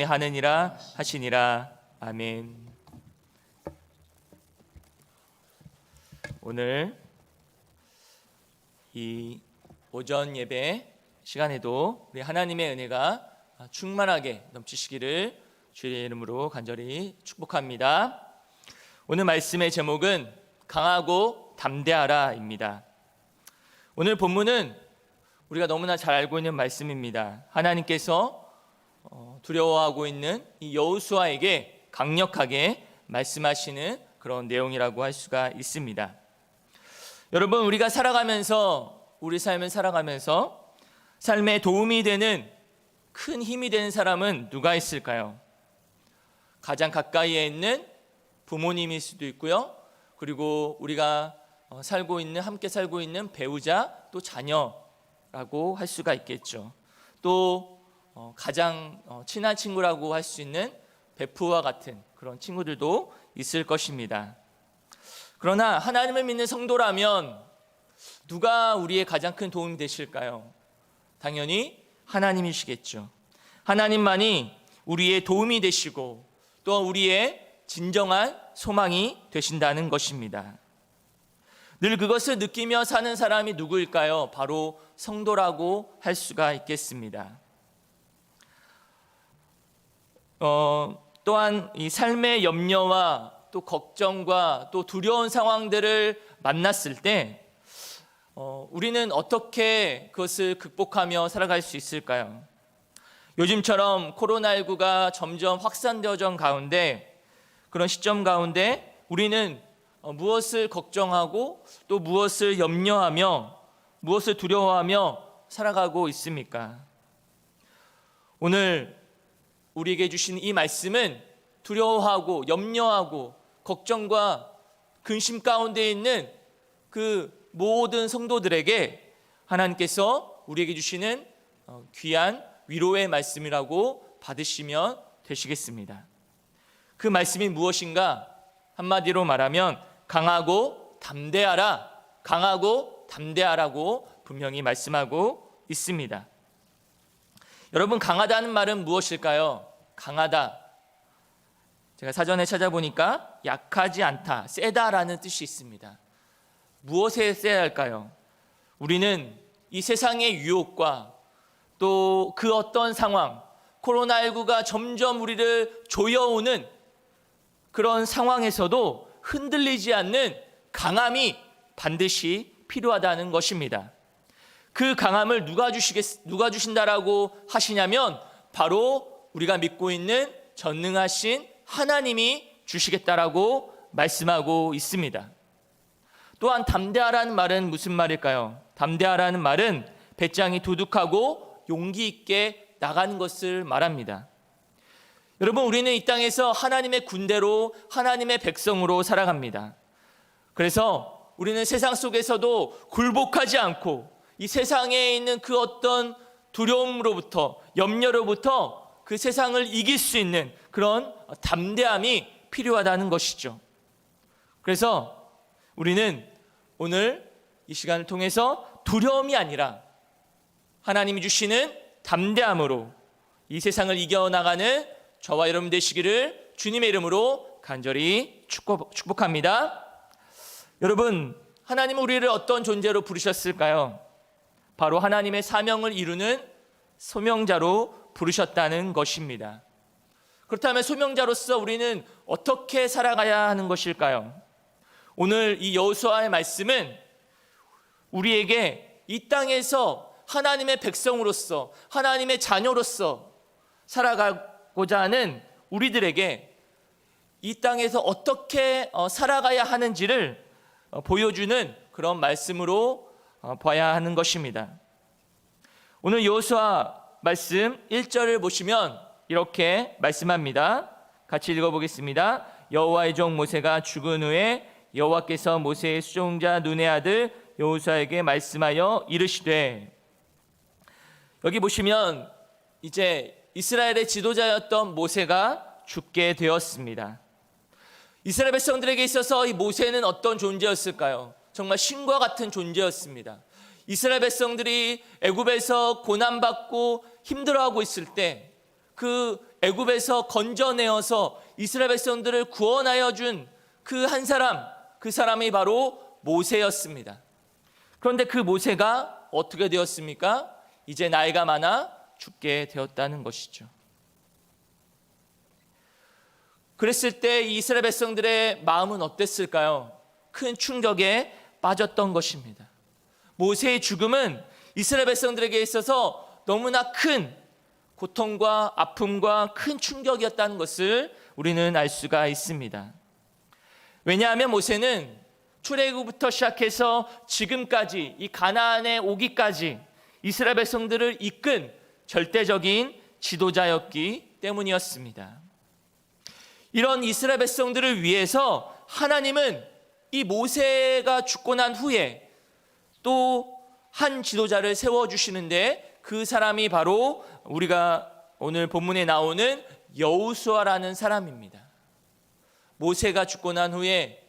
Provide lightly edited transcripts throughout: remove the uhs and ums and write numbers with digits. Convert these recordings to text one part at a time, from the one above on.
하느니라 하시니라. 아멘. 오늘 이 오전 예배 시간에도 우리 하나님의 은혜가 충만하게 넘치시기를 주의 이름으로 간절히 축복합니다. 오늘 말씀의 제목은 강하고 담대하라입니다. 오늘 본문은 우리가 너무나 잘 알고 있는 말씀입니다. 하나님께서 두려워하고 있는 이 여호수아에게 강력하게 말씀하시는 그런 내용이라고 할 수가 있습니다. 여러분, 우리가 살아가면서 우리 삶을 살아가면서 삶에 도움이 되는 큰 힘이 되는 사람은 누가 있을까요? 가장 가까이에 있는 부모님일 수도 있고요. 그리고 우리가 함께 살고 있는 배우자, 또 자녀라고 할 수가 있겠죠. 또 가장 친한 친구라고 할 수 있는 베프와 같은 그런 친구들도 있을 것입니다. 그러나 하나님을 믿는 성도라면 누가 우리의 가장 큰 도움이 되실까요? 당연히 하나님이시겠죠. 하나님만이 우리의 도움이 되시고 또 우리의 진정한 소망이 되신다는 것입니다. 늘 그것을 느끼며 사는 사람이 누구일까요? 바로 성도라고 할 수가 있겠습니다. 또한 이 삶의 염려와 또 걱정과 또 두려운 상황들을 만났을 때 우리는 어떻게 그것을 극복하며 살아갈 수 있을까요? 요즘처럼 코로나19가 점점 확산되어져 가운데, 그런 시점 가운데 우리는 무엇을 걱정하고 또 무엇을 염려하며 무엇을 두려워하며 살아가고 있습니까? 오늘 우리에게 주신 이 말씀은 두려워하고 염려하고 걱정과 근심 가운데 있는 그 모든 성도들에게 하나님께서 우리에게 주시는 귀한 위로의 말씀이라고 받으시면 되시겠습니다. 그 말씀이 무엇인가? 한마디로 말하면 강하고 담대하라, 강하고 담대하라고 분명히 말씀하고 있습니다. 여러분, 강하다는 말은 무엇일까요? 강하다, 제가 사전에 찾아보니까 약하지 않다, 세다라는 뜻이 있습니다. 무엇에 세야 할까요? 우리는 이 세상의 유혹과 또 그 어떤 상황, 코로나19가 점점 우리를 조여오는 그런 상황에서도 흔들리지 않는 강함이 반드시 필요하다는 것입니다. 그 강함을 누가 주신다라고 하시냐면 바로 우리가 믿고 있는 전능하신 하나님이 주시겠다라고 말씀하고 있습니다. 또한 담대하라는 말은 무슨 말일까요? 담대하라는 말은 배짱이 두둑하고 용기 있게 나가는 것을 말합니다. 여러분, 우리는 이 땅에서 하나님의 군대로, 하나님의 백성으로 살아갑니다. 그래서 우리는 세상 속에서도 굴복하지 않고 이 세상에 있는 그 어떤 두려움으로부터, 염려로부터 그 세상을 이길 수 있는 그런 담대함이 필요하다는 것이죠. 그래서 우리는 오늘 이 시간을 통해서 두려움이 아니라 하나님이 주시는 담대함으로 이 세상을 이겨나가는 저와 여러분 되시기를 주님의 이름으로 간절히 축복합니다. 여러분, 하나님은 우리를 어떤 존재로 부르셨을까요? 바로 하나님의 사명을 이루는 소명자로 부르셨다는 것입니다. 그렇다면 소명자로서 우리는 어떻게 살아가야 하는 것일까요? 오늘 이 여호수아의 말씀은 우리에게 이 땅에서 하나님의 백성으로서, 하나님의 자녀로서 살아가고자 하는 우리들에게 이 땅에서 어떻게 살아가야 하는지를 보여주는 그런 말씀으로 봐야 하는 것입니다. 오늘 여호수아 말씀 1절을 보시면 이렇게 말씀합니다. 같이 읽어보겠습니다. 여호와의 종 모세가 죽은 후에 여호와께서 모세의 수종자 눈의 아들 여호수아에게 말씀하여 이르시되, 여기 보시면 이제 이스라엘의 지도자였던 모세가 죽게 되었습니다. 이스라엘 백성들에게 있어서 이 모세는 어떤 존재였을까요? 정말 신과 같은 존재였습니다. 이스라엘 백성들이 애굽에서 고난받고 힘들어하고 있을 때 그 애굽에서 건져내어서 이스라엘 백성들을 구원하여 준 그 한 사람, 그 사람이 바로 모세였습니다. 그런데 그 모세가 어떻게 되었습니까? 이제 나이가 많아 죽게 되었다는 것이죠. 그랬을 때 이스라엘 백성들의 마음은 어땠을까요? 큰 충격에 빠졌던 것입니다. 모세의 죽음은 이스라엘 백성들에게 있어서 너무나 큰 고통과 아픔과 큰 충격이었다는 것을 우리는 알 수가 있습니다. 왜냐하면 모세는 출애굽부터 시작해서 지금까지 이 가나안에 오기까지 이스라엘 백성들을 이끈 절대적인 지도자였기 때문이었습니다. 이런 이스라엘 백성들을 위해서 하나님은 이 모세가 죽고 난 후에 또 한 지도자를 세워주시는데 그 사람이 바로 우리가 오늘 본문에 나오는 여호수아라는 사람입니다. 모세가 죽고 난 후에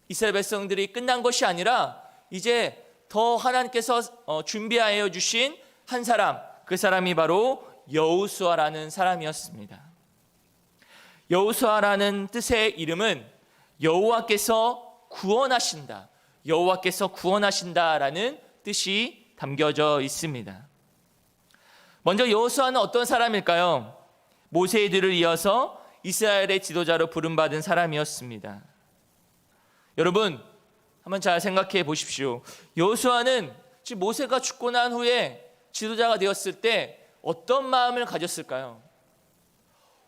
이스라엘 백성들이 끝난 것이 아니라 이제 더 하나님께서 준비하여 주신 한 사람, 그 사람이 바로 여호수아라는 사람이었습니다. 여호수아라는 뜻의 이름은 여호와께서 구원하신다, 여호와께서 구원하신다라는 뜻이 담겨져 있습니다. 먼저 여호수아는 어떤 사람일까요? 모세의 뒤를 이어서 이스라엘의 지도자로 부름받은 사람이었습니다. 여러분, 한번 잘 생각해 보십시오. 여호수아는 지금 모세가 죽고 난 후에 지도자가 되었을 때 어떤 마음을 가졌을까요?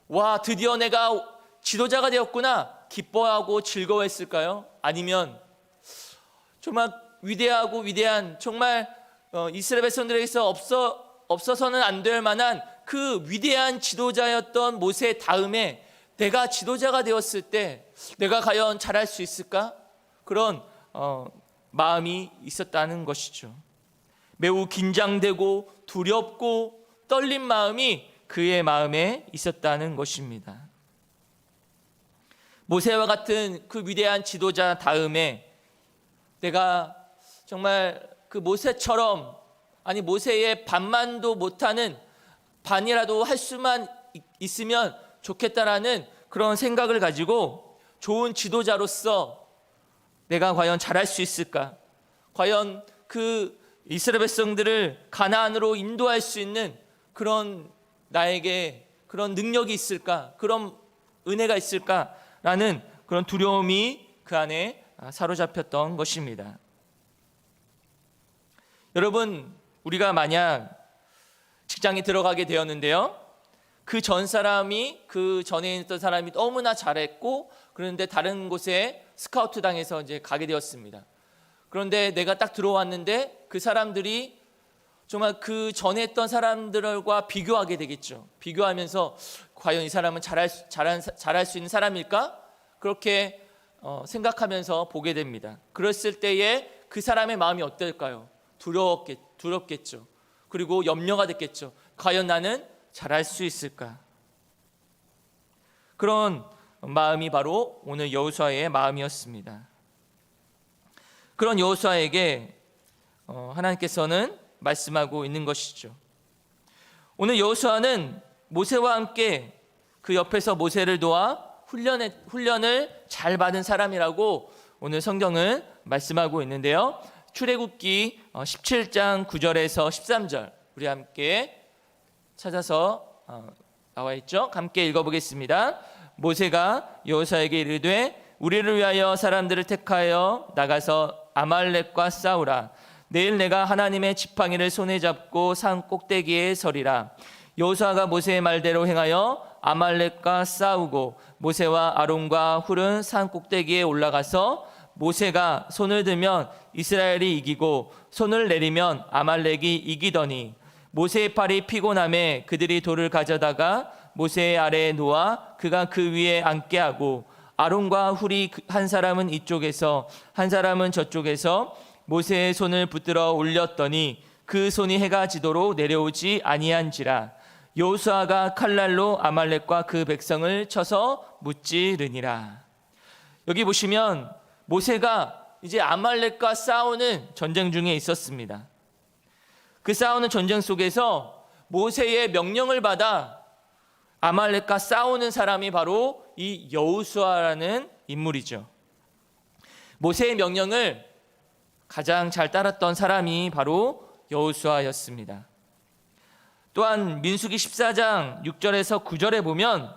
와, 드디어 내가 지도자가 되었구나, 기뻐하고 즐거워했을까요? 아니면 정말 위대하고 위대한, 정말 이스라엘 백성들에게서 없어서는 안 될 만한 그 위대한 지도자였던 모세 다음에 내가 지도자가 되었을 때 내가 과연 잘할 수 있을까? 그런 마음이 있었다는 것이죠. 매우 긴장되고 두렵고 떨린 마음이 그의 마음에 있었다는 것입니다. 모세와 같은 그 위대한 지도자 다음에 내가 정말 그 모세처럼, 아니 모세의 반만도 못하는, 반이라도 할 수만 있으면 좋겠다라는 그런 생각을 가지고 좋은 지도자로서 내가 과연 잘할 수 있을까? 과연 그 이스라엘 백성들을 가나안으로 인도할 수 있는 그런 나에게 그런 능력이 있을까? 그런 은혜가 있을까라는 그런 두려움이 그 안에 사로잡혔던 것입니다. 여러분, 우리가 만약 직장에 들어가게 되었는데요, 그 전 사람이, 그 전에 있던 사람이 너무나 잘했고, 그런데 다른 곳에 스카우트 당해서 이제 가게 되었습니다. 그런데 내가 딱 들어왔는데 그 사람들이 정말 그 전에 했던 사람들과 비교하게 되겠죠. 비교하면서 과연 이 사람은 잘할 수 있는 사람일까? 그렇게 생각하면서 보게 됩니다. 그랬을 때에 그 사람의 마음이 어떨까요? 두렵겠죠. 그리고 염려가 됐겠죠. 과연 나는 잘할 수 있을까? 그런 마음이 바로 오늘 여호수아의 마음이었습니다. 그런 여호수아에게 하나님께서는 말씀하고 있는 것이죠. 오늘 여호수아는 모세와 함께 그 옆에서 모세를 도와 훈련을 잘 받은 사람이라고 오늘 성경은 말씀하고 있는데요. 출애굽기 17장 9절에서 13절 우리 함께 찾아서 나와 있죠. 함께 읽어보겠습니다. 모세가 여호수아에게 이르되 우리를 위하여 사람들을 택하여 나가서 아말렉과 싸우라. 내일 내가 하나님의 지팡이를 손에 잡고 산 꼭대기에 서리라. 여호수아가 모세의 말대로 행하여 아말렉과 싸우고 모세와 아론과 훌은 산 꼭대기에 올라가서 모세가 손을 들면 이스라엘이 이기고 손을 내리면 아말렉이 이기더니 모세의 팔이 피곤함에 그들이 돌을 가져다가 모세의 아래에 놓아 그가 그 위에 앉게 하고 아론과 훌이 한 사람은 이쪽에서 한 사람은 저쪽에서 모세의 손을 붙들어 올렸더니 그 손이 해가 지도록 내려오지 아니한지라. 여호수아가 칼날로 아말렉과 그 백성을 쳐서 무찌르니라. 여기 보시면 모세가 이제 아말렉과 싸우는 전쟁 중에 있었습니다. 그 싸우는 전쟁 속에서 모세의 명령을 받아 아말렉과 싸우는 사람이 바로 이 여호수아라는 인물이죠. 모세의 명령을 가장 잘 따랐던 사람이 바로 여호수아였습니다. 또한 민수기 14장 6절에서 9절에 보면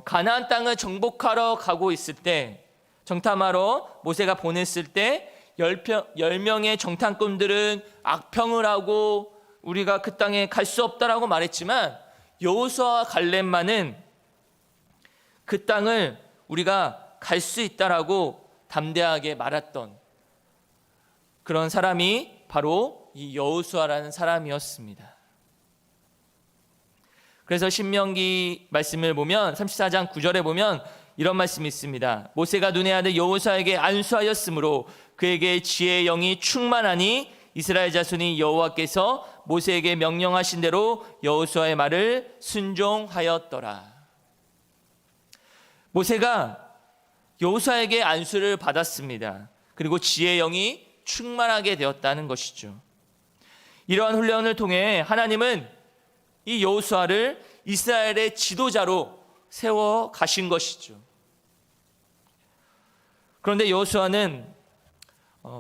가나안 땅을 정복하러 가고 있을 때, 정탐하러 모세가 보냈을 때 10명의 정탐꾼들은 악평을 하고 우리가 그 땅에 갈 수 없다라고 말했지만, 여호수아와 갈렙만은 그 땅을 우리가 갈 수 있다라고 담대하게 말했던 그런 사람이 바로 이 여호수아라는 사람이었습니다. 그래서 신명기 말씀을 보면 34장 9절에 보면 이런 말씀이 있습니다. 모세가 눈의 아들 여호수아에게 안수하였으므로 그에게 지혜의 영이 충만하니 이스라엘 자손이 여호와께서 모세에게 명령하신 대로 여호수아의 말을 순종하였더라. 모세가 여호수아에게 안수를 받았습니다. 그리고 지혜의 영이 충만하게 되었다는 것이죠. 이러한 훈련을 통해 하나님은 이 여호수아를 이스라엘의 지도자로 세워 가신 것이죠. 그런데 여호수아는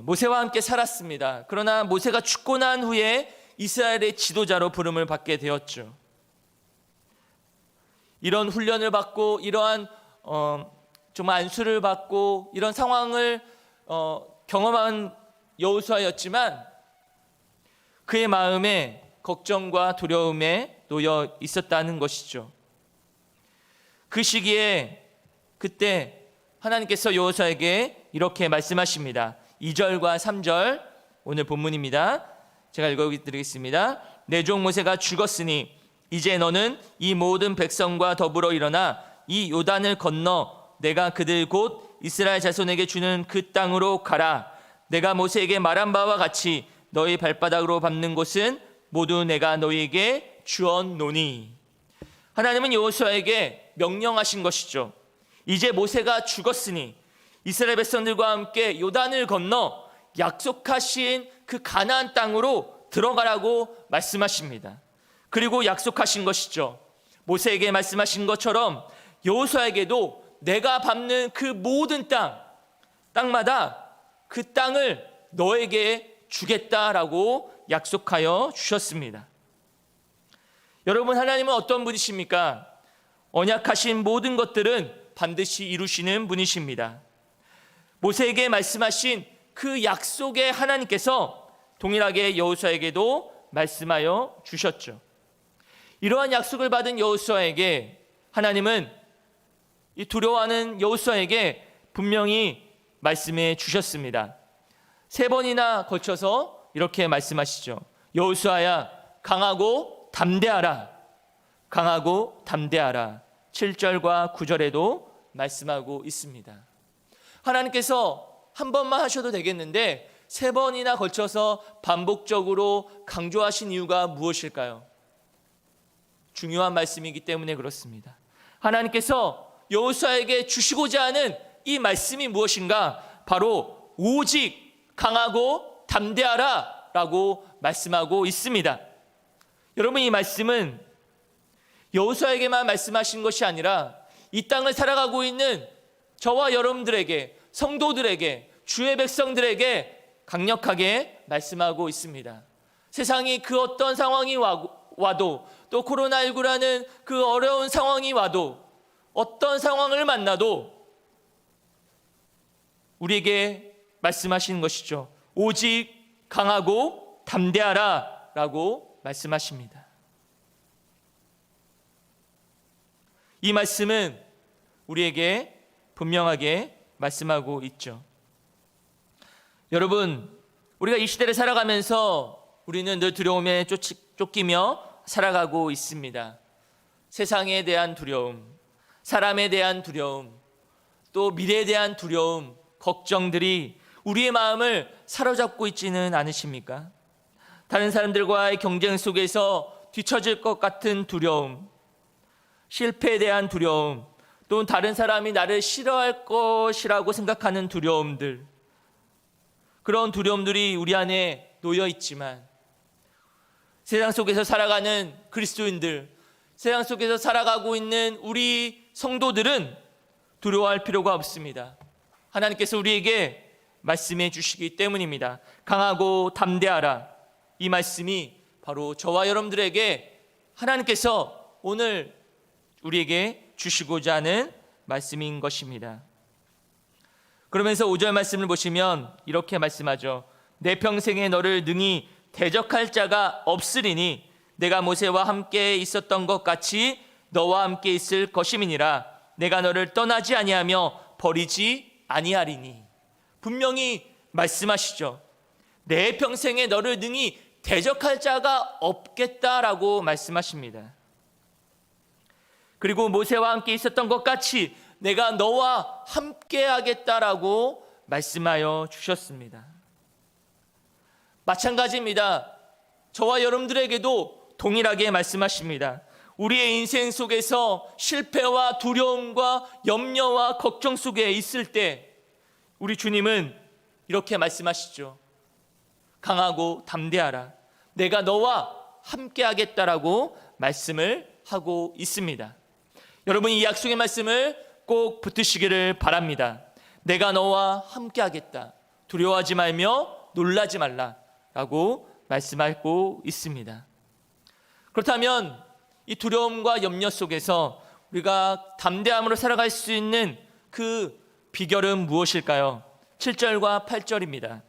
모세와 함께 살았습니다. 그러나 모세가 죽고 난 후에 이스라엘의 지도자로 부름을 받게 되었죠. 이런 훈련을 받고 이러한 정말 안수를 받고 이런 상황을 경험한 여호수아였지만 그의 마음에 걱정과 두려움에 놓여 있었다는 것이죠. 그 시기에 그때 하나님께서 여호수아에게 이렇게 말씀하십니다. 2절과 3절 오늘 본문입니다. 제가 읽어드리겠습니다. 내 종 모세가 죽었으니 이제 너는 이 모든 백성과 더불어 일어나 이 요단을 건너 내가 그들 곧 이스라엘 자손에게 주는 그 땅으로 가라. 내가 모세에게 말한 바와 같이 너희 발바닥으로 밟는 곳은 모두 내가 너희에게 주었노니. 하나님은 여호수아에게 명령하신 것이죠. 이제 모세가 죽었으니 이스라엘 백성들과 함께 요단을 건너 약속하신 그 가나안 땅으로 들어가라고 말씀하십니다. 그리고 약속하신 것이죠. 모세에게 말씀하신 것처럼 여호수아에게도 내가 밟는 그 모든 땅마다 그 땅을 너에게 주겠다라고 약속하여 주셨습니다. 여러분, 하나님은 어떤 분이십니까? 언약하신 모든 것들은 반드시 이루시는 분이십니다. 모세에게 말씀하신 그 약속의 하나님께서 동일하게 여호수아에게도 말씀하여 주셨죠. 이러한 약속을 받은 여호수아에게 하나님은 이 두려워하는 여호수아에게 분명히 말씀해 주셨습니다. 3번이나 걸쳐서 이렇게 말씀하시죠. 여호수아야, 강하고 담대하라. 강하고 담대하라. 7절과 9절에도 말씀하고 있습니다. 하나님께서 한 번만 하셔도 되겠는데 3번이나 걸쳐서 반복적으로 강조하신 이유가 무엇일까요? 중요한 말씀이기 때문에 그렇습니다. 하나님께서 여호수아에게 주시고자 하는 이 말씀이 무엇인가? 바로 오직 강하고 담대하라 라고 말씀하고 있습니다. 여러분, 이 말씀은 여호수아에게만 말씀하신 것이 아니라 이 땅을 살아가고 있는 저와 여러분들에게, 성도들에게, 주의 백성들에게 강력하게 말씀하고 있습니다. 세상이 그 어떤 상황이 와도, 또 코로나19라는 그 어려운 상황이 와도, 어떤 상황을 만나도 우리에게 말씀하시는 것이죠. 오직 강하고 담대하라 라고 말씀하십니다. 이 말씀은 우리에게 분명하게 말씀하고 있죠. 여러분, 우리가 이 시대를 살아가면서 우리는 늘 두려움에 쫓기며 살아가고 있습니다. 세상에 대한 두려움, 사람에 대한 두려움, 또 미래에 대한 두려움, 걱정들이 우리의 마음을 사로잡고 있지는 않으십니까? 다른 사람들과의 경쟁 속에서 뒤처질 것 같은 두려움, 실패에 대한 두려움, 또 다른 사람이 나를 싫어할 것이라고 생각하는 두려움들, 그런 두려움들이 우리 안에 놓여 있지만 세상 속에서 살아가는 그리스도인들, 세상 속에서 살아가고 있는 우리 성도들은 두려워할 필요가 없습니다. 하나님께서 우리에게 말씀해 주시기 때문입니다. 강하고 담대하라. 이 말씀이 바로 저와 여러분들에게 하나님께서 오늘 우리에게 주시고자 하는 말씀인 것입니다. 그러면서 5절 말씀을 보시면 이렇게 말씀하죠. 내 평생에 너를 능히 대적할 자가 없으리니 내가 모세와 함께 있었던 것 같이 너와 함께 있을 것임이니라. 내가 너를 떠나지 아니하며 버리지 아니하리니. 분명히 말씀하시죠. 내 평생에 너를 능히 대적할 자가 없겠다라고 말씀하십니다. 그리고 모세와 함께 있었던 것 같이 내가 너와 함께 하겠다라고 말씀하여 주셨습니다. 마찬가지입니다. 저와 여러분들에게도 동일하게 말씀하십니다. 우리의 인생 속에서 실패와 두려움과 염려와 걱정 속에 있을 때 우리 주님은 이렇게 말씀하시죠. 강하고 담대하라. 내가 너와 함께 하겠다라고 말씀을 하고 있습니다. 여러분, 이 약속의 말씀을 꼭 붙드시기를 바랍니다. 내가 너와 함께 하겠다. 두려워하지 말며 놀라지 말라라고 말씀하고 있습니다. 그렇다면 이 두려움과 염려 속에서 우리가 담대함으로 살아갈 수 있는 그 비결은 무엇일까요? 7절과 8절입니다.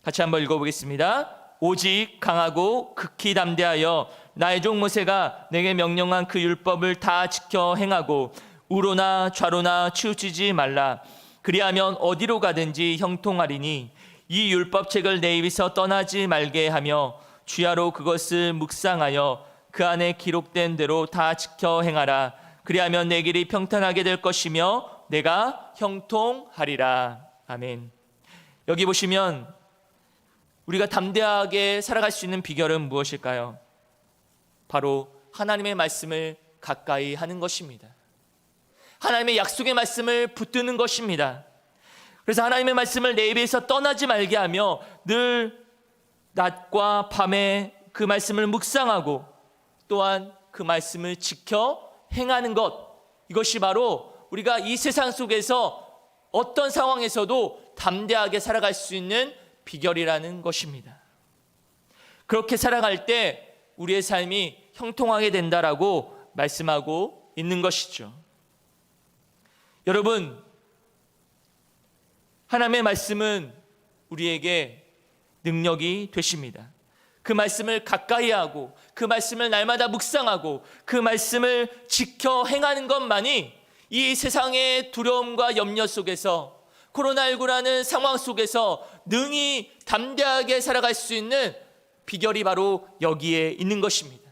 같이 한번 읽어보겠습니다. 오직 강하고 극히 담대하여 나의 종 모세가 내게 명령한 그 율법을 다 지켜 행하고 우로나 좌로나 치우치지 말라. 그리하면 어디로 가든지 형통하리니 이 율법책을 내 입에서 떠나지 말게 하며 주야로 그것을 묵상하여 그 안에 기록된 대로 다 지켜 행하라. 그리하면 내 길이 평탄하게 될 것이며 내가 형통하리라. 아멘. 여기 보시면 우리가 담대하게 살아갈 수 있는 비결은 무엇일까요? 바로 하나님의 말씀을 가까이 하는 것입니다. 하나님의 약속의 말씀을 붙드는 것입니다. 그래서 하나님의 말씀을 내 입에서 떠나지 말게 하며 늘 낮과 밤에 그 말씀을 묵상하고 또한 그 말씀을 지켜 행하는 것, 이것이 바로 우리가 이 세상 속에서 어떤 상황에서도 담대하게 살아갈 수 있는 비결이라는 것입니다. 그렇게 살아갈 때 우리의 삶이 형통하게 된다라고 말씀하고 있는 것이죠. 여러분, 하나님의 말씀은 우리에게 능력이 되십니다. 그 말씀을 가까이 하고 그 말씀을 날마다 묵상하고 그 말씀을 지켜 행하는 것만이 이 세상의 두려움과 염려 속에서 코로나19라는 상황 속에서 능히 담대하게 살아갈 수 있는 비결이 바로 여기에 있는 것입니다.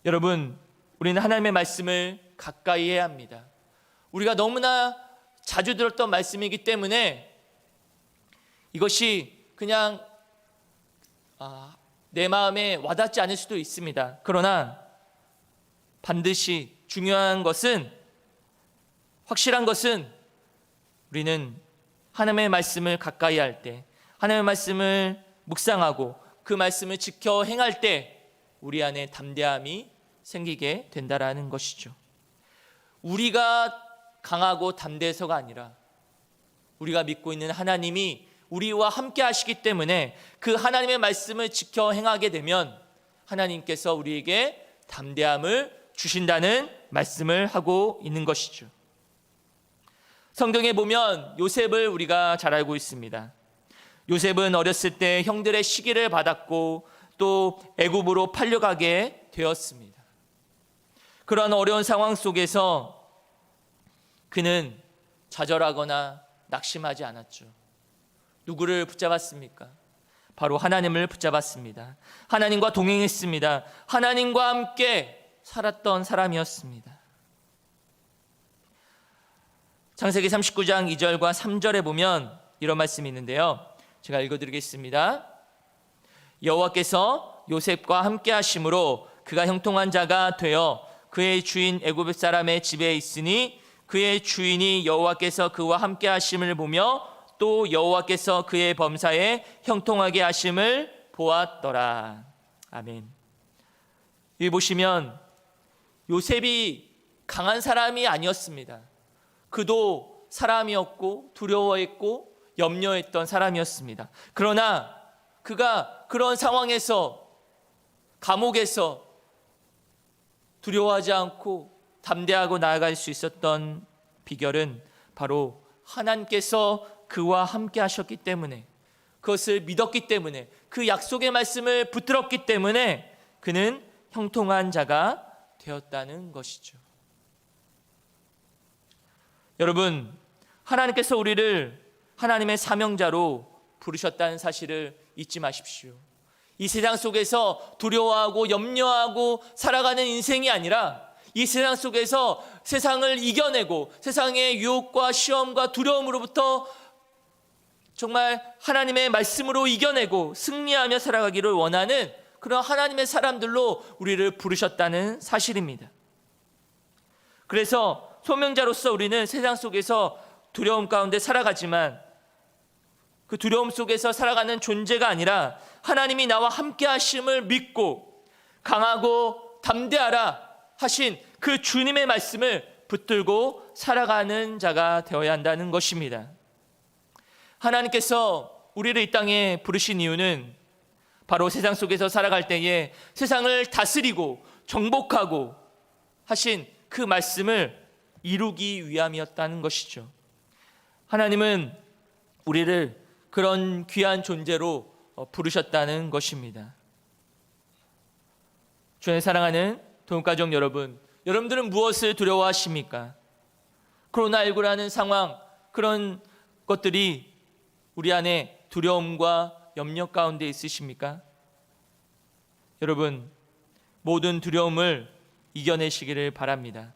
여러분, 우리는 하나님의 말씀을 가까이 해야 합니다. 우리가 너무나 자주 들었던 말씀이기 때문에 이것이 그냥 내 마음에 와닿지 않을 수도 있습니다. 그러나 반드시 중요한 것은, 확실한 것은 우리는 하나님의 말씀을 가까이 할 때, 하나님의 말씀을 묵상하고 그 말씀을 지켜 행할 때 우리 안에 담대함이 생기게 된다라는 것이죠. 우리가 강하고 담대해서가 아니라 우리가 믿고 있는 하나님이 우리와 함께 하시기 때문에 그 하나님의 말씀을 지켜 행하게 되면 하나님께서 우리에게 담대함을 주신다는 말씀을 하고 있는 것이죠. 성경에 보면 요셉을 우리가 잘 알고 있습니다. 요셉은 어렸을 때 형들의 시기를 받았고 또 애굽으로 팔려가게 되었습니다. 그런 어려운 상황 속에서 그는 좌절하거나 낙심하지 않았죠. 누구를 붙잡았습니까? 바로 하나님을 붙잡았습니다. 하나님과 동행했습니다. 하나님과 함께 살았던 사람이었습니다. 창세기 39장 2절과 3절에 보면 이런 말씀이 있는데요. 제가 읽어드리겠습니다. 여호와께서 요셉과 함께 하심으로 그가 형통한 자가 되어 그의 주인 애굽 사람의 집에 있으니 그의 주인이 여호와께서 그와 함께 하심을 보며 또 여호와께서 그의 범사에 형통하게 하심을 보았더라. 아멘. 여기 보시면 요셉이 강한 사람이 아니었습니다. 그도 사람이었고 두려워했고 염려했던 사람이었습니다. 그러나 그가 그런 상황에서, 감옥에서 두려워하지 않고 담대하고 나아갈 수 있었던 비결은 바로 하나님께서 그와 함께 하셨기 때문에, 그것을 믿었기 때문에, 그 약속의 말씀을 붙들었기 때문에 그는 형통한 자가 되었다는 것이죠. 여러분, 하나님께서 우리를 하나님의 사명자로 부르셨다는 사실을 잊지 마십시오. 이 세상 속에서 두려워하고 염려하고 살아가는 인생이 아니라, 이 세상 속에서 세상을 이겨내고 세상의 유혹과 시험과 두려움으로부터 정말 하나님의 말씀으로 이겨내고 승리하며 살아가기를 원하는 그런 하나님의 사람들로 우리를 부르셨다는 사실입니다. 그래서 소명자로서 우리는 세상 속에서 두려움 가운데 살아가지만, 그 두려움 속에서 살아가는 존재가 아니라 하나님이 나와 함께 하심을 믿고 강하고 담대하라 하신 그 주님의 말씀을 붙들고 살아가는 자가 되어야 한다는 것입니다. 하나님께서 우리를 이 땅에 부르신 이유는 바로 세상 속에서 살아갈 때에 세상을 다스리고 정복하고 하신 그 말씀을 이루기 위함이었다는 것이죠. 하나님은 우리를 그런 귀한 존재로 부르셨다는 것입니다. 주의 사랑하는 도움가족 여러분, 여러분들은 무엇을 두려워하십니까? 코로나19라는 상황, 그런 것들이 우리 안에 두려움과 염려 가운데 있으십니까? 여러분, 모든 두려움을 이겨내시기를 바랍니다.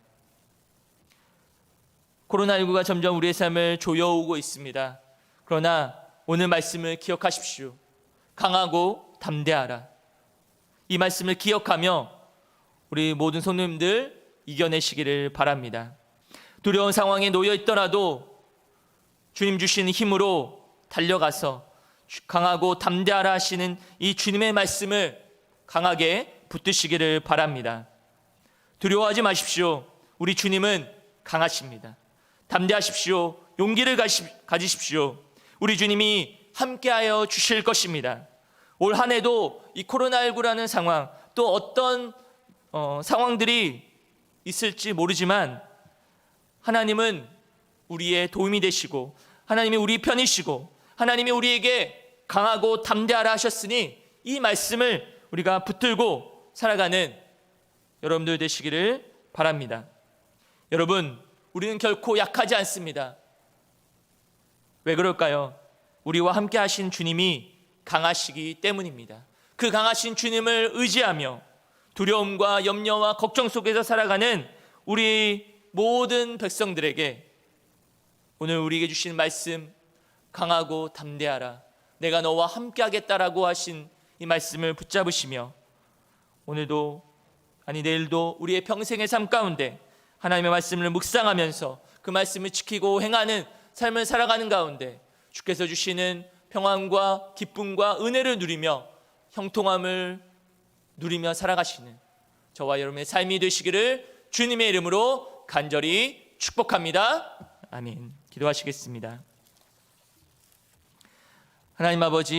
코로나19가 점점 우리의 삶을 조여오고 있습니다. 그러나 오늘 말씀을 기억하십시오. 강하고 담대하라. 이 말씀을 기억하며 우리 모든 성도님들 이겨내시기를 바랍니다. 두려운 상황에 놓여 있더라도 주님 주시는 힘으로 달려가서 강하고 담대하라 하시는 이 주님의 말씀을 강하게 붙드시기를 바랍니다. 두려워하지 마십시오. 우리 주님은 강하십니다. 담대하십시오. 용기를 가지십시오. 우리 주님이 함께하여 주실 것입니다. 올 한 해도 이 코로나19라는 상황, 또 어떤 상황들이 있을지 모르지만 하나님은 우리의 도움이 되시고 하나님이 우리 편이시고 하나님이 우리에게 강하고 담대하라 하셨으니 이 말씀을 우리가 붙들고 살아가는 여러분들 되시기를 바랍니다. 여러분, 우리는 결코 약하지 않습니다. 왜 그럴까요? 우리와 함께 하신 주님이 강하시기 때문입니다. 그 강하신 주님을 의지하며 두려움과 염려와 걱정 속에서 살아가는 우리 모든 백성들에게 오늘 우리에게 주신 말씀, 강하고 담대하라, 내가 너와 함께 하겠다라고 하신 이 말씀을 붙잡으시며 오늘도 아니 내일도 우리의 평생의 삶 가운데 하나님의 말씀을 묵상하면서 그 말씀을 지키고 행하는 삶을 살아가는 가운데 주께서 주시는 평안과 기쁨과 은혜를 누리며 형통함을 누리며 살아가시는 저와 여러분의 삶이 되시기를 주님의 이름으로 간절히 축복합니다. 아멘. 기도하시겠습니다. 하나님 아버지,